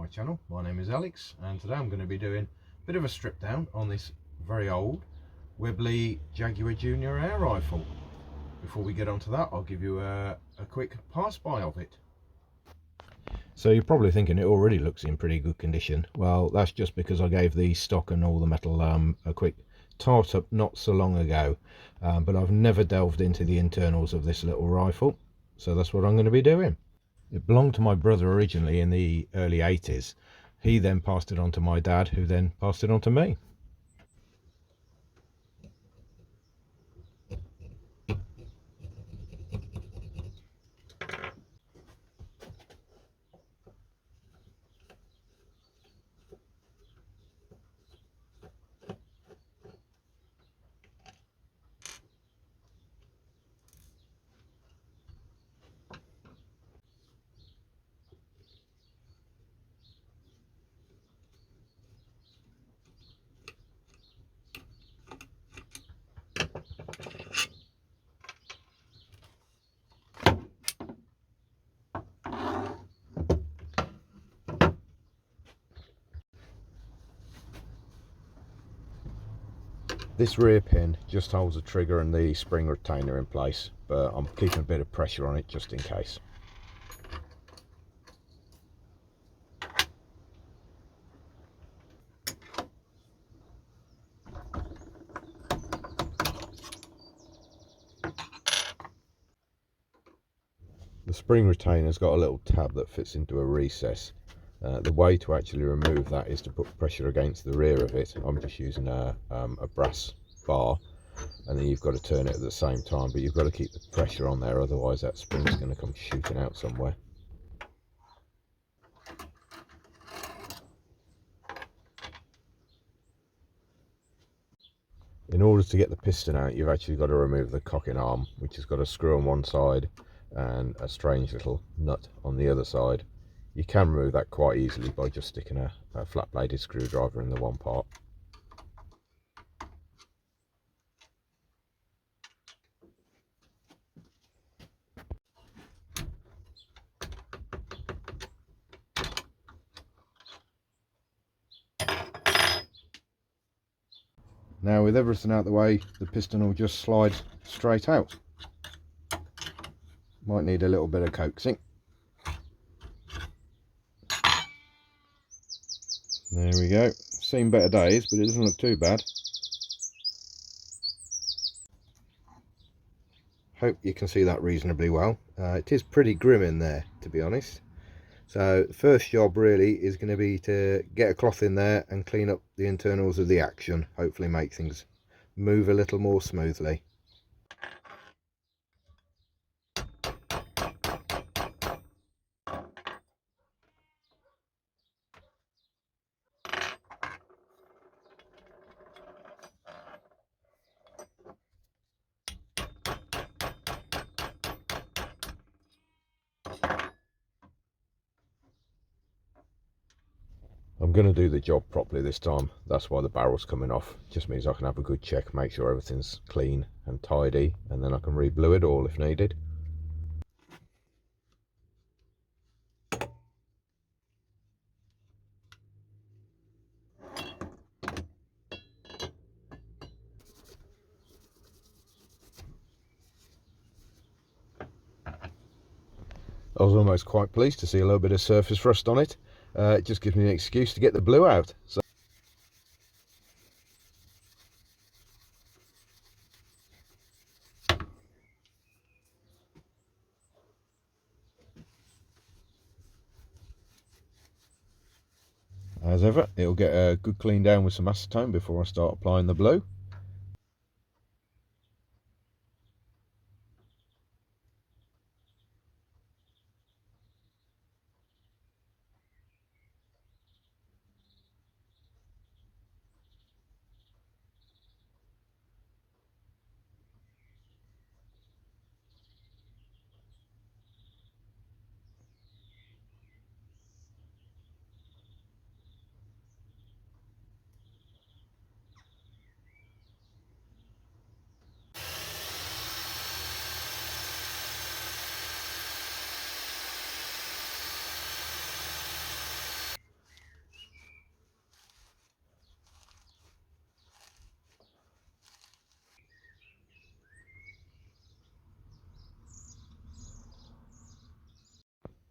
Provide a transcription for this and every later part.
my channel. My name is Alex, and today I'm going to be doing a bit of a strip down on this very old Webley Jaguar Junior air rifle. Before we get onto that, I'll give you a quick pass-by of it. So you're probably thinking it already looks in pretty good condition. Well, that's just because I gave the stock and all the metal a quick tart up not so long ago, but I've never delved into the internals of this little rifle, so that's what I'm going to be doing. It belonged to my brother originally in the early 80s. He then passed it on to my dad, who then passed it on to me. This rear pin just holds the trigger and the spring retainer in place, but I'm keeping a bit of pressure on it just in case. The spring retainer's got a little tab that fits into a recess. The way to actually remove that is to put pressure against the rear of it. I'm just using a brass bar, and then you've got to turn it at the same time, but you've got to keep the pressure on there, otherwise that spring's going to come shooting out somewhere. In order to get the piston out, you've actually got to remove the cocking arm, which has got a screw on one side and a strange little nut on the other side. You can remove that quite easily by just sticking a flat bladed screwdriver in the one part. Now with everything out of the way, the piston will just slide straight out. Might need a little bit of coaxing. There we go. Seen better days, but it doesn't look too bad. Hope you can see that reasonably well. It is pretty grim in there, to be honest. So the first job really is going to be to get a cloth in there and clean up the internals of the action. Hopefully make things move a little more smoothly. I'm going to do the job properly this time. That's why the barrel's coming off. Just means I can have a good check, make sure everything's clean and tidy, and then I can re-blue it all if needed. I was almost quite pleased to see a little bit of surface rust on it. It just gives me an excuse to get the blue out. So as ever, it'll get a good clean down with some acetone before I start applying the blue.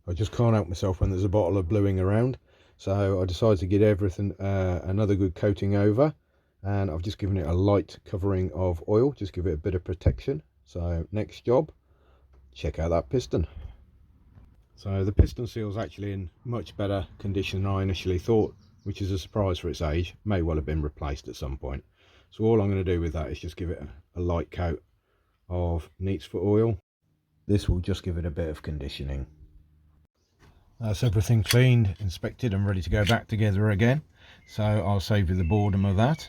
I just can't help myself when there's a bottle of bluing around, so I decided to give everything another good coating over, and I've just given it a light covering of oil, just give it a bit of protection. So next job, check out that piston. So the piston seal is actually in much better condition than I initially thought, which is a surprise for its age. May well have been replaced at some point. So all I'm going to do with that is just give it a light coat of neat's foot oil. This will just give it a bit of conditioning. That's everything cleaned, inspected and ready to go back together again. So I'll save you the boredom of that.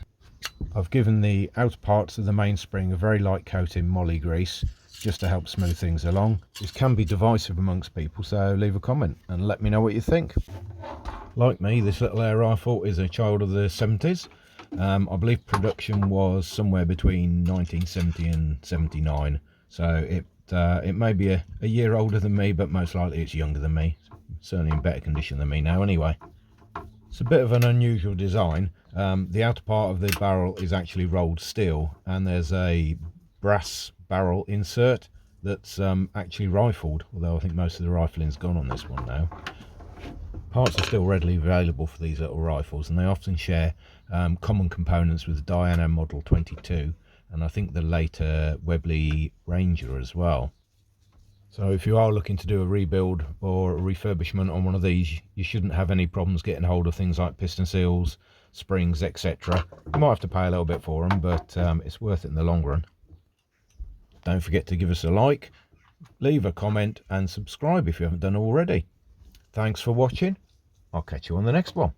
I've given the outer parts of the mainspring a very light coat in moly grease, just to help smooth things along. This can be divisive amongst people, so leave a comment and let me know what you think. Like me, this little air rifle is a child of the 70s. I believe production was somewhere between 1970 and 79, so it may be a year older than me, but most likely it's younger than me. Certainly in better condition than me now anyway. It's a bit of an unusual design. The outer part of the barrel is actually rolled steel, and there's a brass barrel insert that's actually rifled, although I think most of the rifling's gone on this one now. Parts are still readily available for these little rifles, and they often share common components with the Diana Model 22 and I think the later Webley Ranger as well. So if you are looking to do a rebuild or a refurbishment on one of these, you shouldn't have any problems getting hold of things like piston seals, springs, etc. You might have to pay a little bit for them, but it's worth it in the long run. Don't forget to give us a like, leave a comment and subscribe if you haven't done already. Thanks for watching. I'll catch you on the next one.